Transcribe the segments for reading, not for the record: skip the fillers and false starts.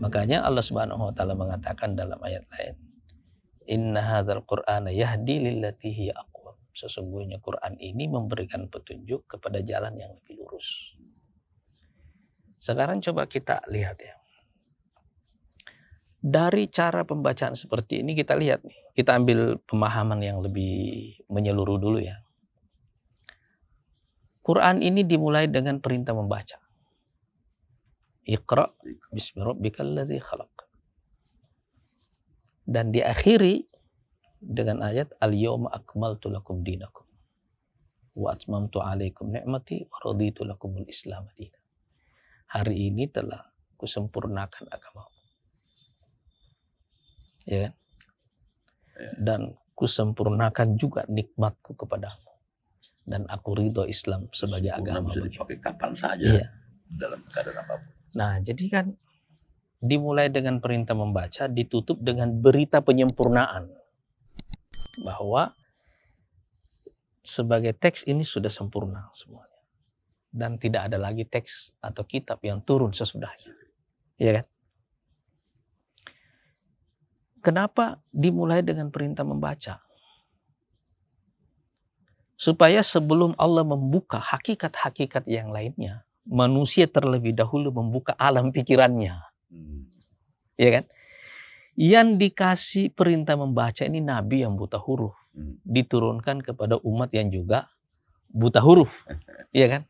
Makanya Allah Subhanahu wa taala mengatakan dalam ayat lain, "Inna hadzal Qur'ana yahdi lillati hiya aqwam." Sesungguhnya Quran ini memberikan petunjuk kepada jalan yang lebih lurus. Sekarang coba kita lihat ya. Dari cara pembacaan seperti ini kita lihat nih, kita ambil pemahaman yang lebih menyeluruh dulu ya. Quran ini dimulai dengan perintah membaca. Iqra bismi rabbikal ladzi khalaq. Dan diakhiri dengan ayat al-yawma akmaltu lakum dinakum wa atmamtu alaikum ni'mati wa raditu lakumul islam dinan. Hari ini telah kusempurnakan agamamu. Ya kan? Dan kusempurnakan juga nikmatku kepadamu. Dan aku ridho Islam sebagai agama. Bisa dipakai kapan saja. Iya. Dalam keadaan apapun. Nah, jadi kan dimulai dengan perintah membaca, ditutup dengan berita penyempurnaan. Bahwa sebagai teks ini sudah sempurna semuanya. Dan tidak ada lagi teks atau kitab yang turun sesudahnya. Iya kan? Kenapa dimulai dengan perintah membaca? Supaya sebelum Allah membuka hakikat-hakikat yang lainnya, manusia terlebih dahulu membuka alam pikirannya. Ya kan? Yang dikasih perintah membaca ini nabi yang buta huruf. Diturunkan kepada umat yang juga buta huruf. Ya kan?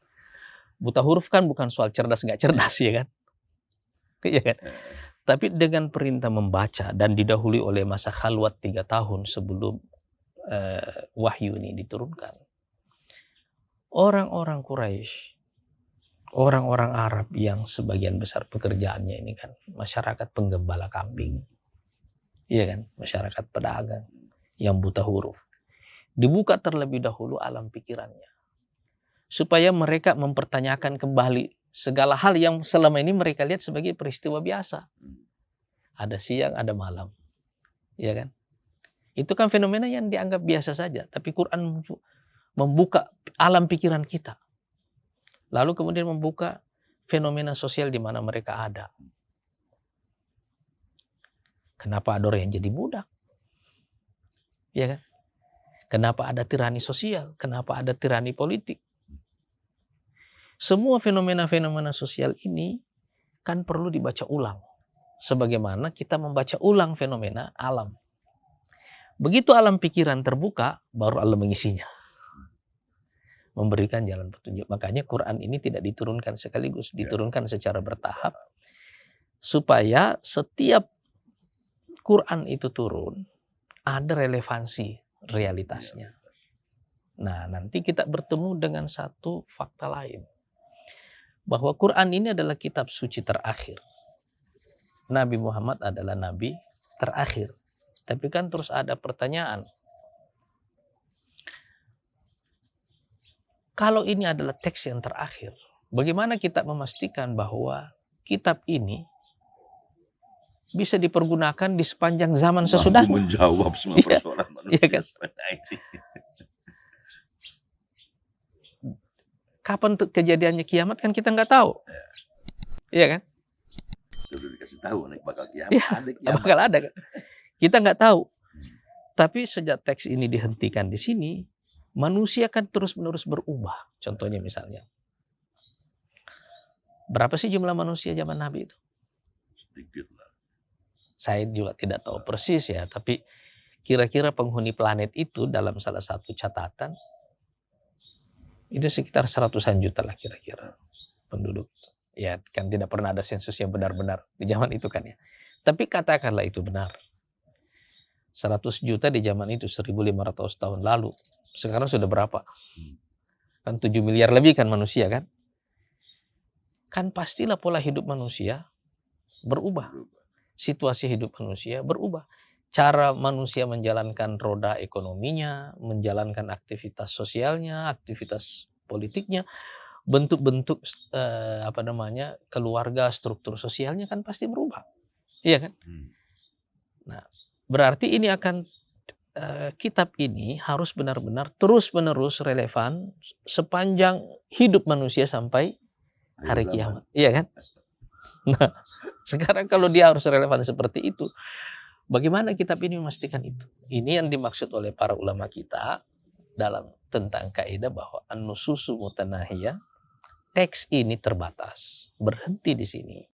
Buta huruf kan bukan soal cerdas nggak cerdas, ya kan? Ya kan? Tapi dengan perintah membaca dan didahului oleh masa khalwat 3 tahun sebelum wahyu ini diturunkan. Orang-orang Quraisy, orang-orang Arab yang sebagian besar pekerjaannya ini kan masyarakat penggembala kambing. Iya kan? Masyarakat pedagang yang buta huruf. Dibuka terlebih dahulu alam pikirannya. Supaya mereka mempertanyakan kembali segala hal yang selama ini mereka lihat sebagai peristiwa biasa. Ada siang, ada malam. Ya kan? Itu kan fenomena yang dianggap biasa saja. Tapi Quran membuka alam pikiran kita. Lalu kemudian membuka fenomena sosial di mana mereka ada. Kenapa ada orang yang jadi budak? Ya kan? Kenapa ada tirani sosial? Kenapa ada tirani politik? Semua fenomena-fenomena sosial ini kan perlu dibaca ulang. Sebagaimana kita membaca ulang fenomena alam. Begitu alam pikiran terbuka, baru Allah mengisinya. Memberikan jalan petunjuk. Makanya Quran ini tidak diturunkan sekaligus. Diturunkan secara bertahap. Supaya setiap Quran itu turun, ada relevansi realitasnya. Nah, nanti kita bertemu dengan satu fakta lain. Bahwa Quran ini adalah kitab suci terakhir. Nabi Muhammad adalah nabi terakhir. Tapi kan terus ada pertanyaan. Kalau ini adalah teks yang terakhir, bagaimana kita memastikan bahwa kitab ini bisa dipergunakan di sepanjang zaman sesudahnya? Menjawab semua persoalan manusia. Iya kan? Kapan kejadiannya kiamat kan kita nggak tahu. Iya kan? Sudah dikasih tahu nih bakal kiamat. Ya, Ada kiamat. bakal ada kan? Kita nggak tahu. Tapi sejak teks ini dihentikan di sini, manusia kan terus-menerus berubah. Contohnya misalnya, berapa sih jumlah manusia zaman Nabi itu? Sedikit lah. Saya juga tidak tahu persis ya, tapi kira-kira penghuni planet itu dalam salah satu catatan, itu sekitar 100-an juta lah kira-kira penduduk. Ya kan tidak pernah ada sensus yang benar-benar di zaman itu kan ya. Tapi katakanlah itu benar. 100 juta di zaman itu 1.500 tahun lalu. Sekarang sudah berapa? Kan 7 miliar lebih kan manusia kan? Kan pastilah pola hidup manusia berubah. Situasi hidup manusia berubah. Cara manusia menjalankan roda ekonominya, menjalankan aktivitas sosialnya, aktivitas politiknya, bentuk-bentuk keluarga, struktur sosialnya kan pasti berubah. Iya kan? Nah, berarti ini akan kitab ini harus benar-benar terus-menerus relevan sepanjang hidup manusia sampai hari kiamat. Iya kan? Nah, Sekarang kalau dia harus relevan seperti itu, bagaimana kitab ini memastikan itu? Ini yang dimaksud oleh para ulama kita dalam tentang kaidah bahwa an-nususu mutanahiyah, teks ini terbatas, berhenti di sini.